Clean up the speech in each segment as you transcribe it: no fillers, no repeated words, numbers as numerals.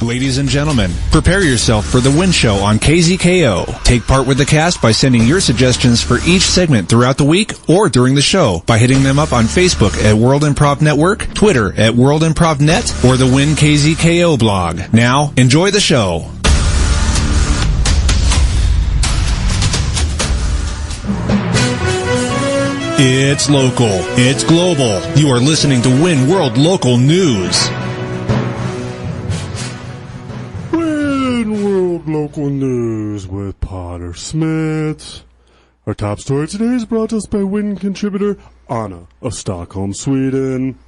Ladies and gentlemen, prepare yourself for the WIN Show on KZKO. Take part with the cast by sending your suggestions for each segment throughout the week or during the show by hitting them up on Facebook at World Improv Network, Twitter at World Improv Net, or the WIN KZKO blog. Now, enjoy the show. It's local. It's global. You are listening to WIN World Local News. Local news with Potter Smittss. Our top story today is brought to us by WIN contributor Anna of Stockholm, Sweden.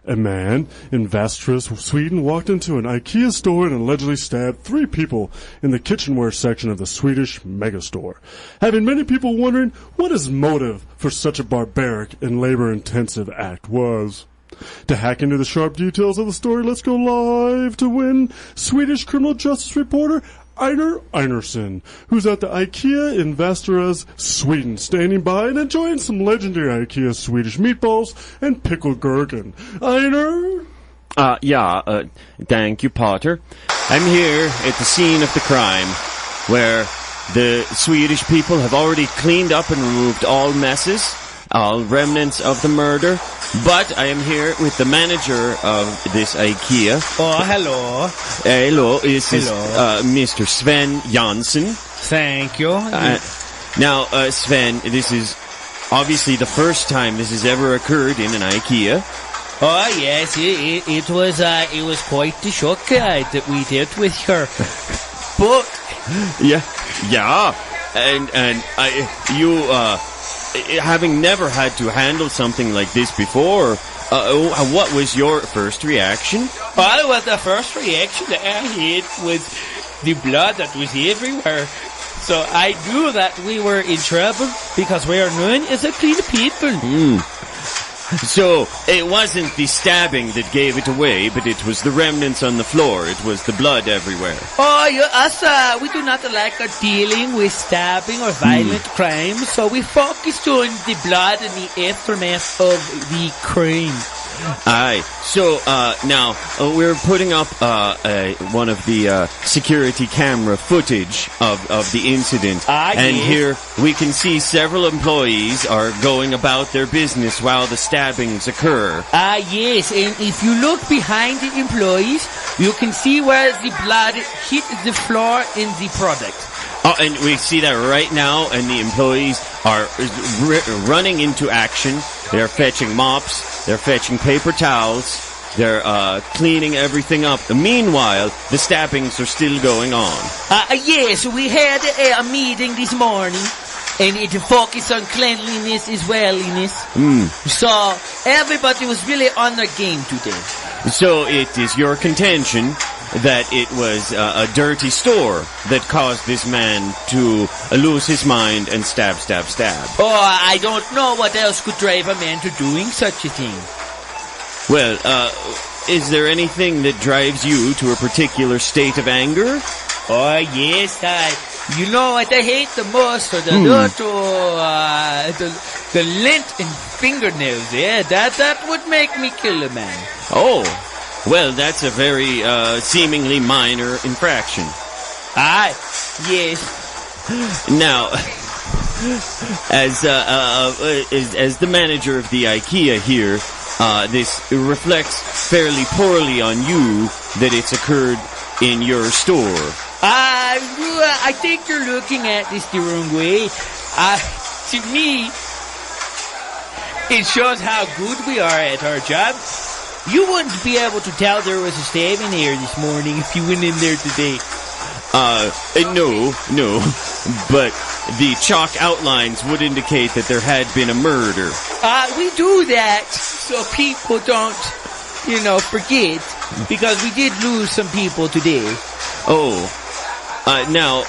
A man in Västerås, Sweden, walked into an IKEA store and allegedly stabbed 3 people in the kitchenware section of the Swedish megastore, having many people wondering what his motive for such a barbaric and labor-intensive act was. To hack into the sharp details of the story, let's go live to WIN Swedish criminal justice reporter Einar Einarsson, who's at the IKEA in Västerås, Sweden, standing by and enjoying some legendary IKEA Swedish meatballs and pickled gherkin. Einar? Thank you, Potter. I'm here at the scene of the crime, where the Swedish people have already cleaned up and removed all messes, all remnants of the murder. But I am here with the manager of this IKEA. Oh, hello. Hello. This is Mr. Sven Jansson. Thank you. Now, Sven, this is obviously the first time this has ever occurred in an IKEA. Oh, yes, it was quite the shock that we did with her. But yeah, and having never had to handle something like this before, what was your first reaction? Well, the first reaction that I had was the blood that was everywhere. So I knew that we were in trouble because we are known as a clean people. So it wasn't the stabbing that gave it away, but it was the remnants on the floor. It was the blood everywhere. Oh, we do not like dealing with stabbing or violent crime, so we focused on the blood and the aftermath of the crime. Aye. So, now, we're putting up, one of the, security camera footage of the incident. And yes. Here we can see several employees are going about their business while the stabbings occur. Yes. And if you look behind the employees, you can see where the blood hit the floor in the product. Oh, and we see that right now, and the employees are running into action. They're fetching mops, they're fetching paper towels, they're cleaning everything up. Meanwhile, the stabbings are still going on. Yes, we had a meeting this morning, and it focused on cleanliness as wellness. So everybody was really on their game today. So it is your contention that it was a dirty store that caused this man to lose his mind and stab. Oh, I don't know what else could drive a man to doing such a thing. Well, is there anything that drives you to a particular state of anger? Oh, yes, you know what I hate the most? Or the lint in fingernails, yeah, that would make me kill a man. Oh. Well, that's a very, seemingly minor infraction. Yes. Now, as the manager of the IKEA here, this reflects fairly poorly on you that it's occurred in your store. I think you're looking at this the wrong way. To me, it shows how good we are at our job. You wouldn't be able to tell there was a stabbing here this morning if you went in there today. No. But the chalk outlines would indicate that there had been a murder. We do that so people don't, forget. Because we did lose some people today. Oh. Now,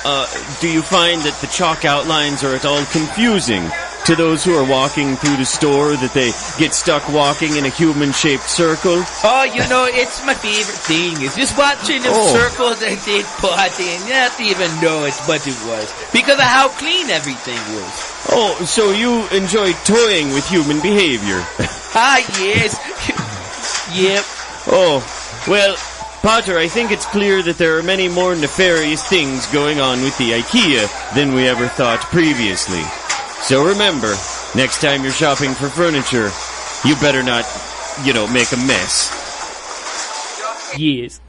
do you find that the chalk outlines are at all confusing to those who are walking through the store, that they get stuck walking in a human-shaped circle? Oh, it's my favorite thing. It's just watching the circles that they put in. Not even know it's what it was. Because of how clean everything was. Oh, so you enjoy toying with human behavior? Yes. Yep. Oh, well, Potter, I think it's clear that there are many more nefarious things going on with the IKEA than we ever thought previously. So remember, next time you're shopping for furniture, you better not, make a mess. Yes.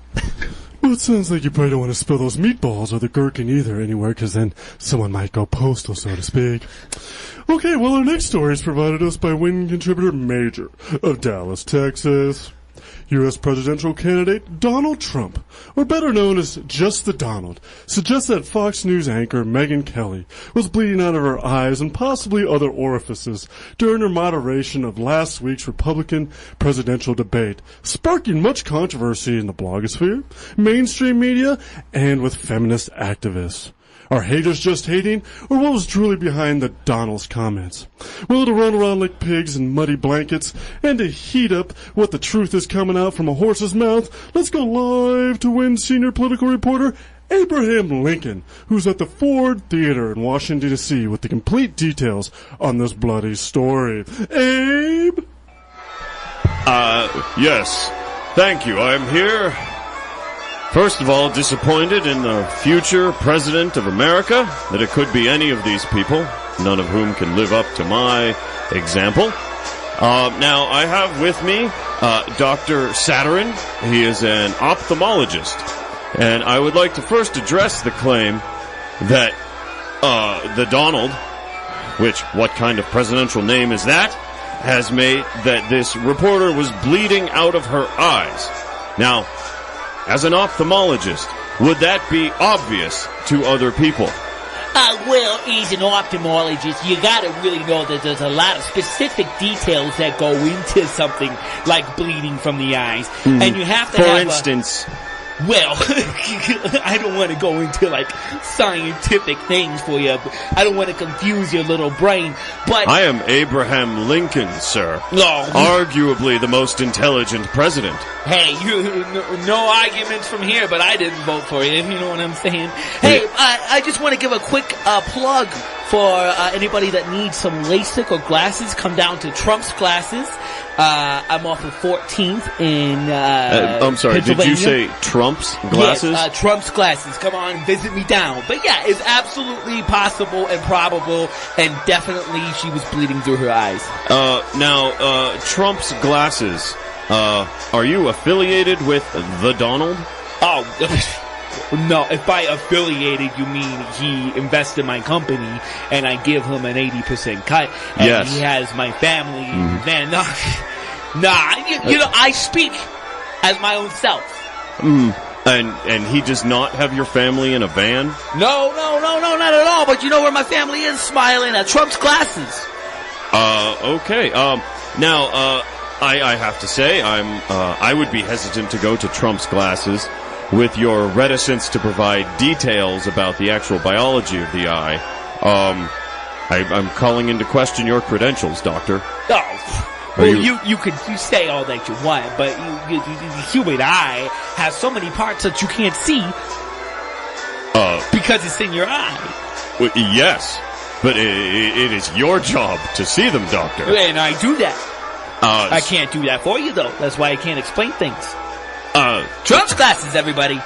Well, it sounds like you probably don't want to spill those meatballs or the gherkin either anywhere, because then someone might go postal, so to speak. Okay, well, our next story is provided us by WIN contributor Major of Dallas, Texas. U.S. presidential candidate Donald Trump, or better known as just the Donald, suggests that Fox News anchor Megyn Kelly was bleeding out of her eyes and possibly other orifices during her moderation of last week's Republican presidential debate, sparking much controversy in the blogosphere, mainstream media, and with feminist activists. Are haters just hating, or what was truly behind the Donald's comments? Well, to run around like pigs in muddy blankets, and to heat up what the truth is coming out from a horse's mouth, let's go live to WIN senior political reporter Abraham Lincoln, who's at the Ford Theater in Washington, D.C. with the complete details on this bloody story. Abe? Yes. Thank you. I'm here. First of all, disappointed in the future president of America, that it could be any of these people, none of whom can live up to my example. Now, I have with me Dr. Saturn. He is an ophthalmologist. And I would like to first address the claim that the Donald, which, what kind of presidential name is that, has made that this reporter was bleeding out of her eyes. Now, as an ophthalmologist, would that be obvious to other people? Well, as an ophthalmologist, you gotta really know that there's a lot of specific details that go into something like bleeding from the eyes. And you have to For instance... Well, I don't want to go into, scientific things for you. I don't want to confuse your little brain, but... I am Abraham Lincoln, sir. No. Arguably the most intelligent president. Hey, no arguments from here, but I didn't vote for you, if you know what I'm saying. Hey, I just want to give a quick plug for anybody that needs some LASIK or glasses. Come down to Trump's Glasses. I'm off of 14th in I'm sorry, did you say Trump's Glasses? Yes, Trump's Glasses. Come on, visit me down. But yeah, it's absolutely possible and probable, and definitely she was bleeding through her eyes. Now, Trump's Glasses, are you affiliated with the Donald? Oh, no, if by affiliated you mean he invests in my company and I give him an 80% cut and yes. He has my family, then I speak as my own self. And he does not have your family in a van? No, not at all, but you know where my family is, smiling at Trump's Glasses. Okay, now, I have to say, I would be hesitant to go to Trump's Glasses with your reticence to provide details about the actual biology of the eye. I'm calling into question your credentials, doctor. Oh, well, you say all that you want, but the human eye has so many parts that you can't see because it's in your eye. Well, yes, but it is your job to see them, doctor. And I do that. I can't do that for you, though. That's why I can't explain things. Trump's Glasses, everybody.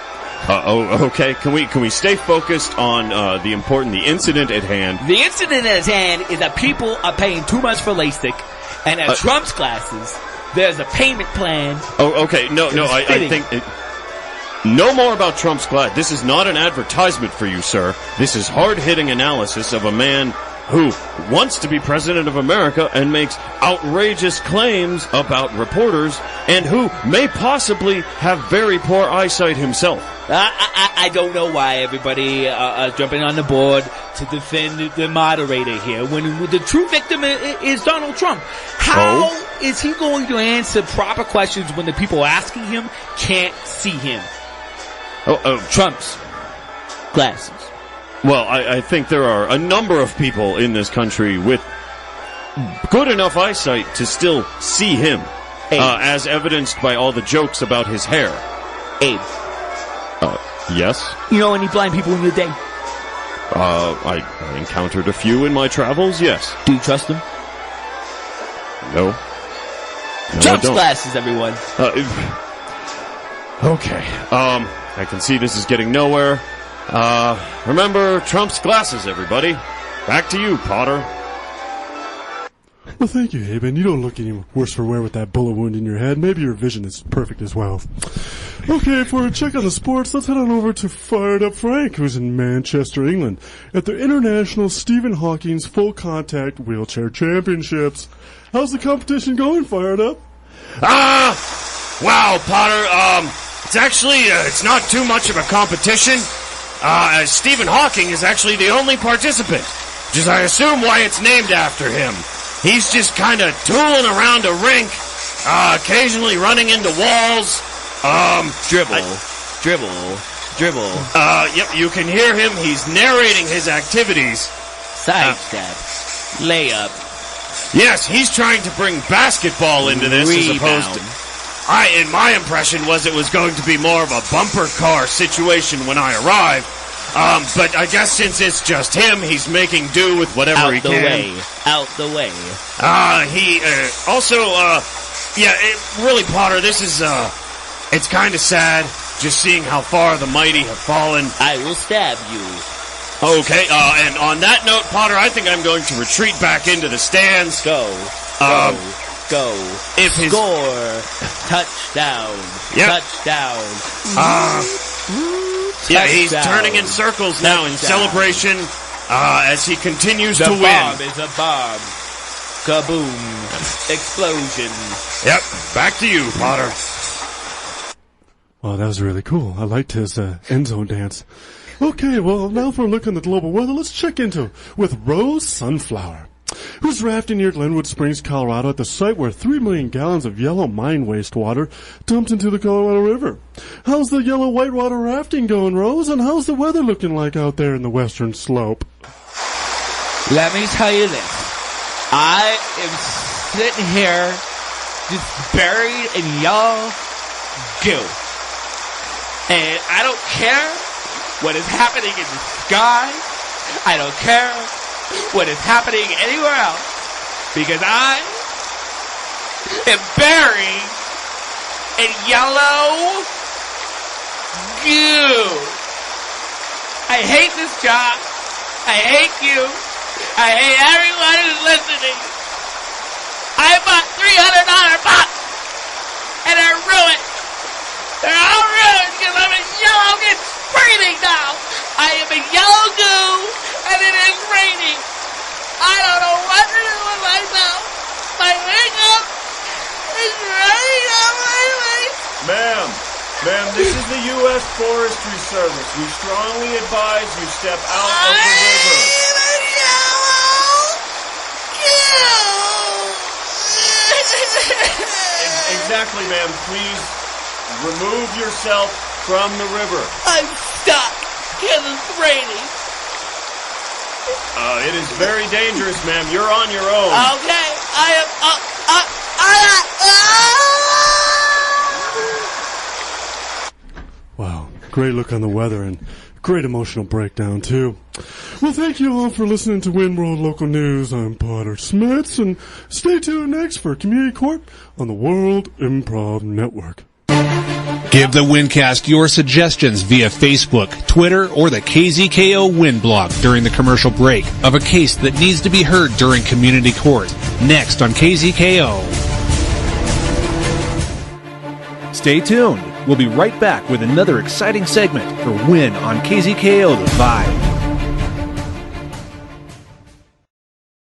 Okay. Can we stay focused on the incident at hand? The incident at hand is that people are paying too much for LASIK, and at Trump's Glasses, there's a payment plan. Oh, okay. No, I think... No more about Trump's Glasses. This is not an advertisement for you, sir. This is hard-hitting analysis of a man who wants to be president of America and makes outrageous claims about reporters and who may possibly have very poor eyesight himself. I don't know why everybody is jumping on the board to defend the moderator here when the true victim is Donald Trump. How is he going to answer proper questions when the people asking him can't see him? Trump's Glasses. Well, I think there are a number of people in this country with good enough eyesight to still see him, as evidenced by all the jokes about his hair. Abe. Yes? You know any blind people in your day? I encountered a few in my travels, yes. Do you trust them? No. Trump's Glasses, everyone. Okay. I can see this is getting nowhere. Remember Trump's glasses, everybody. Back to you, Potter. Well, thank you, Haben. You don't look any worse for wear with that bullet wound in your head. Maybe your vision is perfect as well. Okay, for a check on the sports, let's head on over to Fired Up Frank, who's in Manchester, England, at the International Stephen Hawking's Full Contact Wheelchair Championships. How's the competition going, Fired Up? Wow, Potter, it's actually, it's not too much of a competition. Stephen Hawking is actually the only participant, which is, I assume, why it's named after him. He's just kind of tooling around a rink, occasionally running into walls. Dribble. Yep, you can hear him. He's narrating his activities. Sidestep. Layup. Yes, he's trying to bring basketball into this as opposed to... And my impression was it was going to be more of a bumper car situation when I arrived. But I guess since it's just him, he's making do with whatever he can. Out the way. Really, Potter, this is, it's kind of sad just seeing how far the mighty have fallen. I will stab you. Okay, and on that note, Potter, I think I'm going to retreat back into the stands. Go. If his... Score. Touchdown. Yep. Touchdown. Yeah, he's turning in circles now in celebration as he continues to win. The bomb is a bomb. Kaboom. Explosion. Yep, back to you, Potter. Wow, that was really cool. I liked his end zone dance. Okay, well, now for a look on the global weather, let's check into with Rose Sunflower, who's rafting near Glenwood Springs, Colorado, at the site where 3 million gallons of yellow mine wastewater dumped into the Colorado River. How's the yellow whitewater rafting going, Rose? And how's the weather looking like out there in the western slope? Let me tell you this. I am sitting here just buried in yellow goo. And I don't care what is happening in the sky. I don't care what is happening anywhere else, because I am buried in yellow goo. I hate this job. I hate you. I hate everyone who's listening. I bought $300 box and they're ruined. They're all ruined because I'm in yellow. It's raining now. I am in yellow goo and it is raining. I don't know what to do with myself. My makeup is running down my face. Ma'am, this is the U.S. Forestry Service. We strongly advise you step out of the river. Exactly, ma'am. Please remove yourself from the river. I'm stuck because it's raining. It is very dangerous, ma'am. You're on your own. Okay, I am Wow, great look on the weather and great emotional breakdown, too. Well, thank you all for listening to WIN World Local News. I'm Potter Smittss, and stay tuned next for Community Court on the World Improv Network. Give the WinCast your suggestions via Facebook, Twitter, or the KZKO Win blog during the commercial break of a case that needs to be heard during Community Court. Next on KZKO. Stay tuned. We'll be right back with another exciting segment for WIN on KZKO The Vibe.